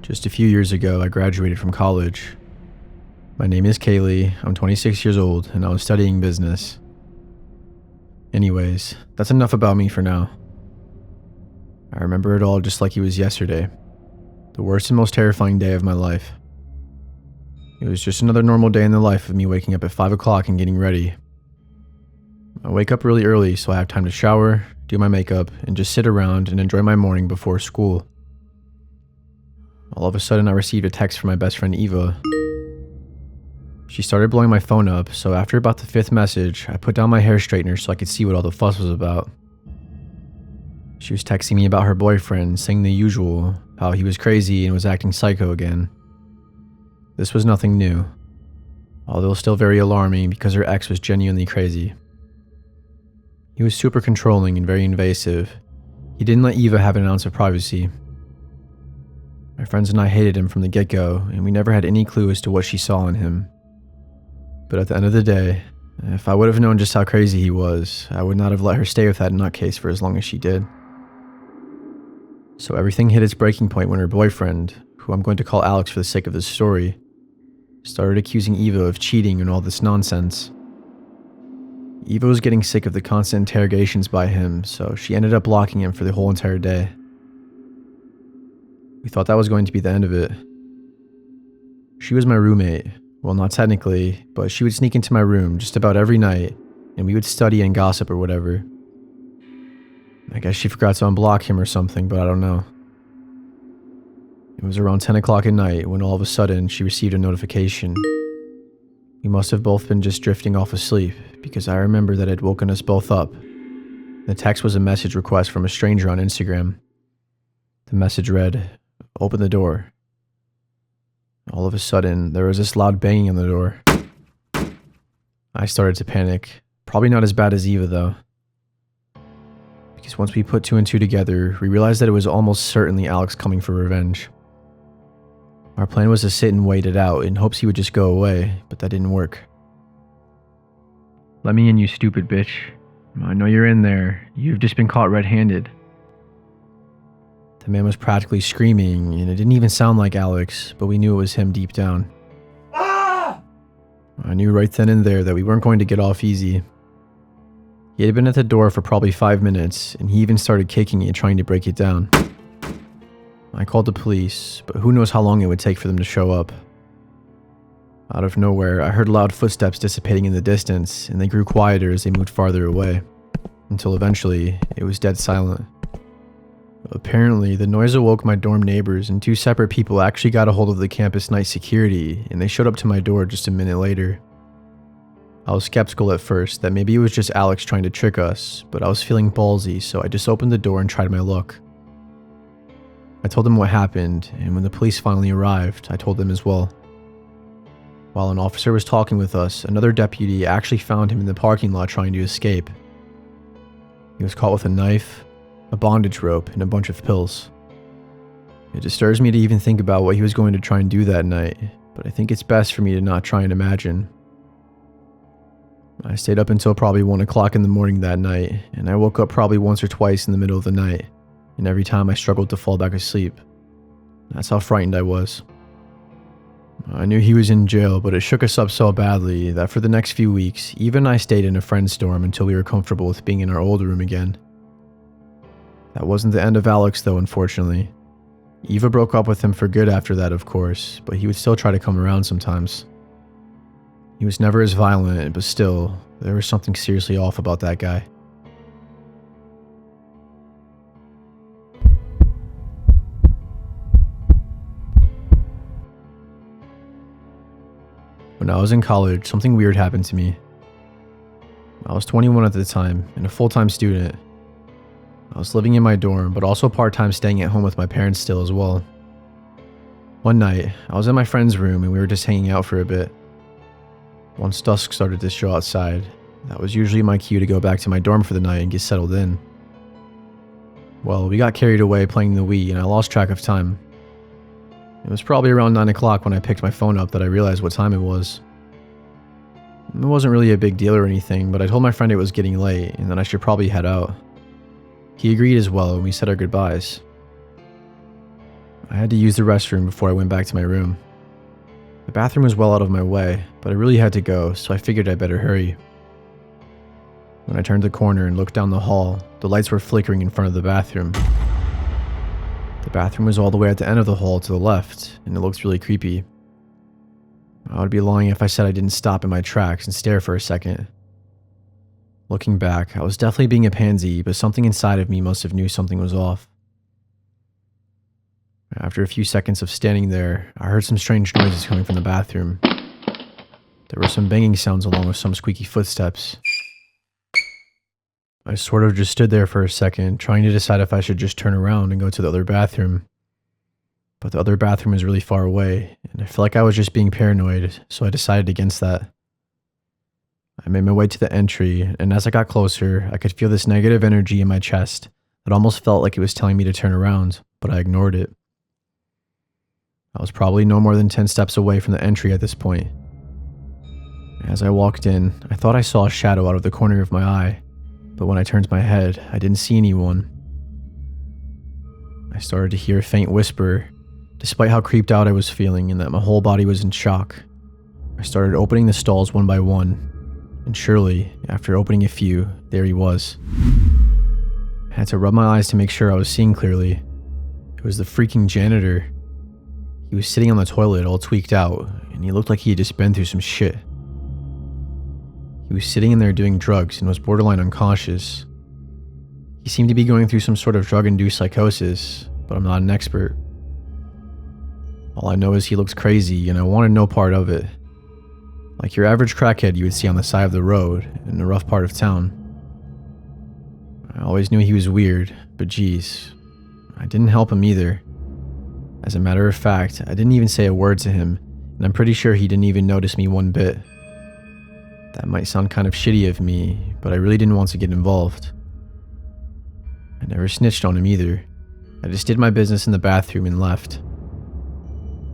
Just a few years ago, I graduated from college. My name is Kaylee, I'm 26 years old, and I was studying business. Anyways, that's enough about me for now. I remember it all just like it was yesterday. The worst and most terrifying day of my life. It was just another normal day in the life of me waking up at 5 o'clock and getting ready. I wake up really early so I have time to shower, do my makeup, and just sit around and enjoy my morning before school. All of a sudden I received a text from my best friend Eva. She started blowing my phone up, so after about the 5th message, I put down my hair straightener so I could see what all the fuss was about. She was texting me about her boyfriend, saying the usual, how he was crazy and was acting psycho again. This was nothing new, although still very alarming because her ex was genuinely crazy. He was super controlling and very invasive. He didn't let Eva have an ounce of privacy. My friends and I hated him from the get-go, and we never had any clue as to what she saw in him. But at the end of the day, if I would have known just how crazy he was, I would not have let her stay with that nutcase for as long as she did. So everything hit its breaking point when her boyfriend, who I'm going to call Alex for the sake of this story, started accusing Eva of cheating and all this nonsense. Eva was getting sick of the constant interrogations by him, so she ended up blocking him for the whole entire day. We thought that was going to be the end of it. She was my roommate. Well, not technically, but she would sneak into my room just about every night, and we would study and gossip or whatever. I guess she forgot to unblock him or something, but I don't know. It was around 10 o'clock at night when all of a sudden she received a notification. We must have both been just drifting off asleep, because I remember that it had woken us both up. The text was a message request from a stranger on Instagram. The message read, "Open the door." All of a sudden, there was this loud banging on the door. I started to panic. Probably not as bad as Eva, though. Because once we put 2 and 2 together, we realized that it was almost certainly Alex coming for revenge. Our plan was to sit and wait it out in hopes he would just go away, but that didn't work. "Let me in, you stupid bitch. I know you're in there. You've just been caught red-handed." The man was practically screaming, and it didn't even sound like Alex, but we knew it was him deep down. Ah! I knew right then and there that we weren't going to get off easy. He had been at the door for probably 5 minutes, and he even started kicking it, trying to break it down. I called the police, but who knows how long it would take for them to show up. Out of nowhere, I heard loud footsteps dissipating in the distance, and they grew quieter as they moved farther away, until eventually, it was dead silent. Apparently, the noise awoke my dorm neighbors, and 2 separate people actually got a hold of the campus night security, and they showed up to my door just a minute later. I was skeptical at first that maybe it was just Alex trying to trick us, but I was feeling ballsy, so I just opened the door and tried my luck. I told them what happened, and when the police finally arrived, I told them as well. While an officer was talking with us, another deputy actually found him in the parking lot trying to escape. He was caught with a knife, a bondage rope, and a bunch of pills. It disturbs me to even think about what he was going to try and do that night, but I think it's best for me to not try and imagine. I stayed up until probably 1 o'clock in the morning that night, and I woke up probably once or twice in the middle of the night, and every time I struggled to fall back asleep. That's how frightened I was. I knew he was in jail, but it shook us up so badly that for the next few weeks, Eva and I stayed in a friend's dorm until we were comfortable with being in our old room again. That wasn't the end of Alex though, unfortunately. Eva broke up with him for good after that, of course, but he would still try to come around sometimes. He was never as violent, but still, there was something seriously off about that guy. When I was in college, something weird happened to me. I was 21 at the time, and a full-time student. I was living in my dorm, but also part-time staying at home with my parents still as well. One night, I was in my friend's room and we were just hanging out for a bit. Once dusk started to show outside, that was usually my cue to go back to my dorm for the night and get settled in. Well, we got carried away playing the Wii and I lost track of time. It was probably around 9 o'clock when I picked my phone up that I realized what time it was. It wasn't really a big deal or anything, but I told my friend it was getting late and that I should probably head out. He agreed as well, and we said our goodbyes. I had to use the restroom before I went back to my room. The bathroom was well out of my way, but I really had to go, so I figured I'd better hurry. When I turned the corner and looked down the hall, the lights were flickering in front of the bathroom. The bathroom was all the way at the end of the hall to the left, and it looked really creepy. I would be lying if I said I didn't stop in my tracks and stare for a second. Looking back, I was definitely being a pansy, but something inside of me must have knew something was off. After a few seconds of standing there, I heard some strange noises coming from the bathroom. There were some banging sounds along with some squeaky footsteps. I sort of just stood there for a second, trying to decide if I should just turn around and go to the other bathroom. But the other bathroom was really far away, and I felt like I was just being paranoid, so I decided against that. I made my way to the entry, and as I got closer, I could feel this negative energy in my chest that almost felt like it was telling me to turn around, but I ignored it. I was probably no more than 10 steps away from the entry at this point. As I walked in, I thought I saw a shadow out of the corner of my eye, but when I turned my head, I didn't see anyone. I started to hear a faint whisper, despite how creeped out I was feeling and that my whole body was in shock. I started opening the stalls one by one, and surely, after opening a few, there he was. I had to rub my eyes to make sure I was seeing clearly. It was the freaking janitor. He was sitting on the toilet all tweaked out, and he looked like he had just been through some shit. He was sitting in there doing drugs and was borderline unconscious. He seemed to be going through some sort of drug-induced psychosis, but I'm not an expert. All I know is he looks crazy, and I wanted no part of it. Like your average crackhead you would see on the side of the road in a rough part of town. I always knew he was weird, but geez, I didn't help him either. As a matter of fact, I didn't even say a word to him, and I'm pretty sure he didn't even notice me one bit. That might sound kind of shitty of me, but I really didn't want to get involved. I never snitched on him either. I just did my business in the bathroom and left.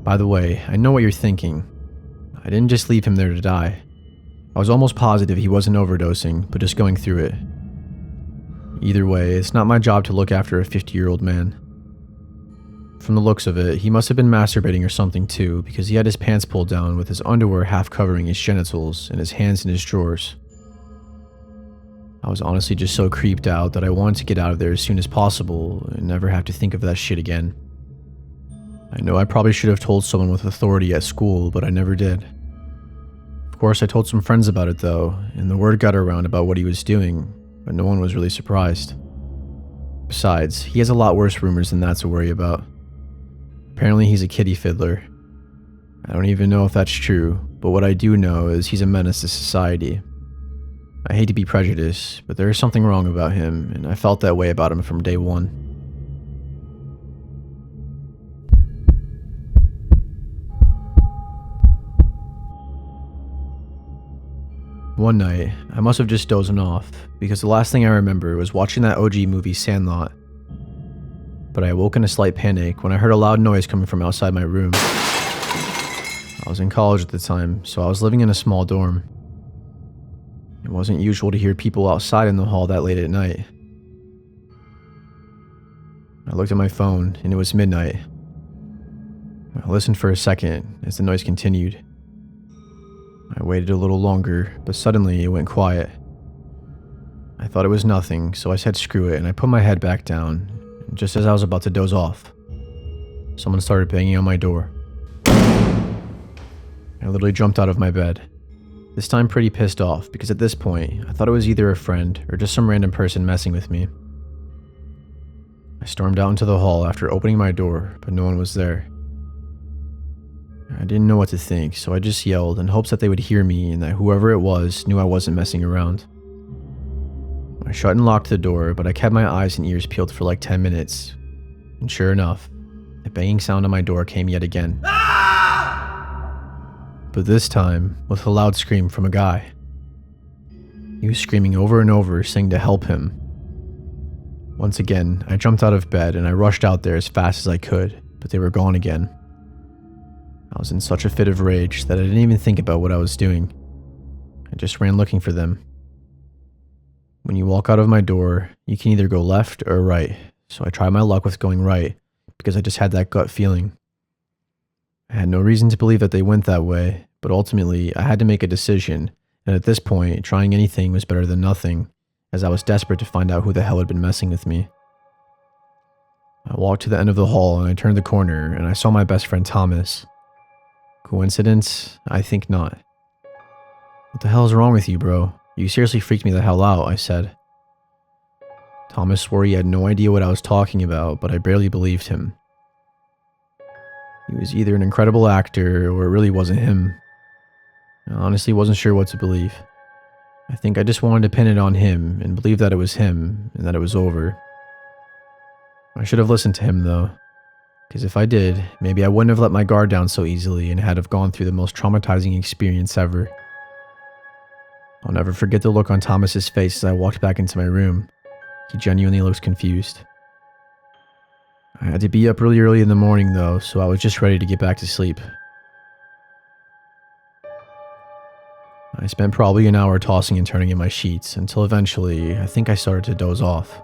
By the way, I know what you're thinking. I didn't just leave him there to die. I was almost positive he wasn't overdosing, but just going through it. Either way, it's not my job to look after a 50-year-old man. From the looks of it, he must have been masturbating or something too, because he had his pants pulled down with his underwear half covering his genitals and his hands in his drawers. I was honestly just so creeped out that I wanted to get out of there as soon as possible and never have to think of that shit again. I know I probably should have told someone with authority at school, but I never did. Of course, I told some friends about it though, and the word got around about what he was doing, but no one was really surprised. Besides, he has a lot worse rumors than that to worry about. Apparently he's a kitty fiddler. I don't even know if that's true, but what I do know is he's a menace to society. I hate to be prejudiced, but there is something wrong about him, and I felt that way about him from day one. One night, I must have just dozed off, because the last thing I remember was watching that OG movie Sandlot. But I awoke in a slight panic when I heard a loud noise coming from outside my room. I was in college at the time, so I was living in a small dorm. It wasn't usual to hear people outside in the hall that late at night. I looked at my phone, and it was midnight. I listened for a second as the noise continued. I waited a little longer, but suddenly it went quiet. I thought it was nothing, so I said screw it and I put my head back down. And just as I was about to doze off, someone started banging on my door. I literally jumped out of my bed. This time pretty pissed off because at this point, I thought it was either a friend or just some random person messing with me. I stormed out into the hall after opening my door, but no one was there. I didn't know what to think, so I just yelled in hopes that they would hear me and that whoever it was knew I wasn't messing around. I shut and locked the door, but I kept my eyes and ears peeled for like 10 minutes. And sure enough, the banging sound on my door came yet again. But this time, with a loud scream from a guy. He was screaming over and over, saying to help him. Once again, I jumped out of bed and I rushed out there as fast as I could, but they were gone again. I was in such a fit of rage that I didn't even think about what I was doing. I just ran looking for them. When you walk out of my door, you can either go left or right, so I tried my luck with going right, because I just had that gut feeling. I had no reason to believe that they went that way, but ultimately I had to make a decision, and at this point, trying anything was better than nothing, as I was desperate to find out who the hell had been messing with me. I walked to the end of the hall and I turned the corner and I saw my best friend Thomas. Coincidence? I think not. What the hell is wrong with you, bro? You seriously freaked me the hell out, I said. Thomas swore he had no idea what I was talking about, but I barely believed him. He was either an incredible actor or it really wasn't him. I honestly wasn't sure what to believe. I think I just wanted to pin it on him and believe that it was him and that it was over. I should have listened to him though, because if I did, maybe I wouldn't have let my guard down so easily and had have gone through the most traumatizing experience ever. I'll never forget the look on Thomas's face as I walked back into my room. He genuinely looks confused. I had to be up really early in the morning though, so I was just ready to get back to sleep. I spent probably an hour tossing and turning in my sheets until eventually I think I started to doze off.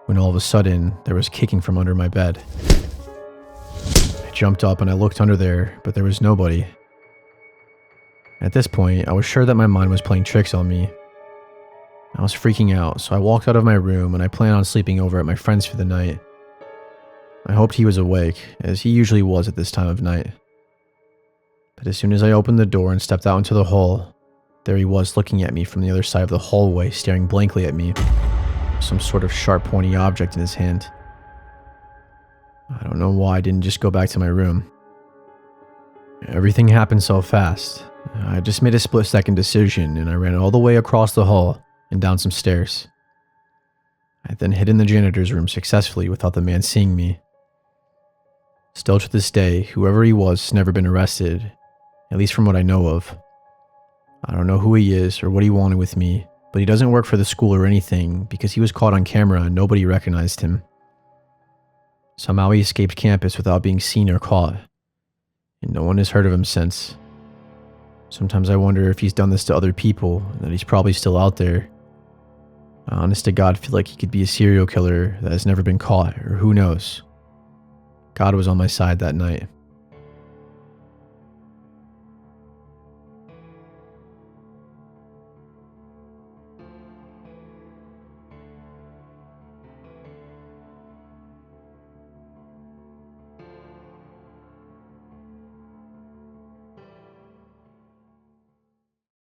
When all of a sudden, there was kicking from under my bed. I jumped up and I looked under there, but there was nobody. At this point, I was sure that my mind was playing tricks on me. I was freaking out, so I walked out of my room and I planned on sleeping over at my friend's for the night. I hoped he was awake, as he usually was at this time of night. But as soon as I opened the door and stepped out into the hall, there he was looking at me from the other side of the hallway, staring blankly at me, some sort of sharp pointy object in his hand. I don't know why I didn't just go back to my room. Everything happened so fast. I just made a split-second decision and I ran all the way across the hall and down some stairs. I then hid in the janitor's room successfully without the man seeing me. Still to this day, whoever he was has never been arrested, at least from what I know of. I don't know who he is or what he wanted with me, but he doesn't work for the school or anything because he was caught on camera and nobody recognized him. Somehow he escaped campus without being seen or caught, and no one has heard of him since. Sometimes I wonder if he's done this to other people, and that he's probably still out there. I honest to God feel like he could be a serial killer that has never been caught, or who knows. God was on my side that night.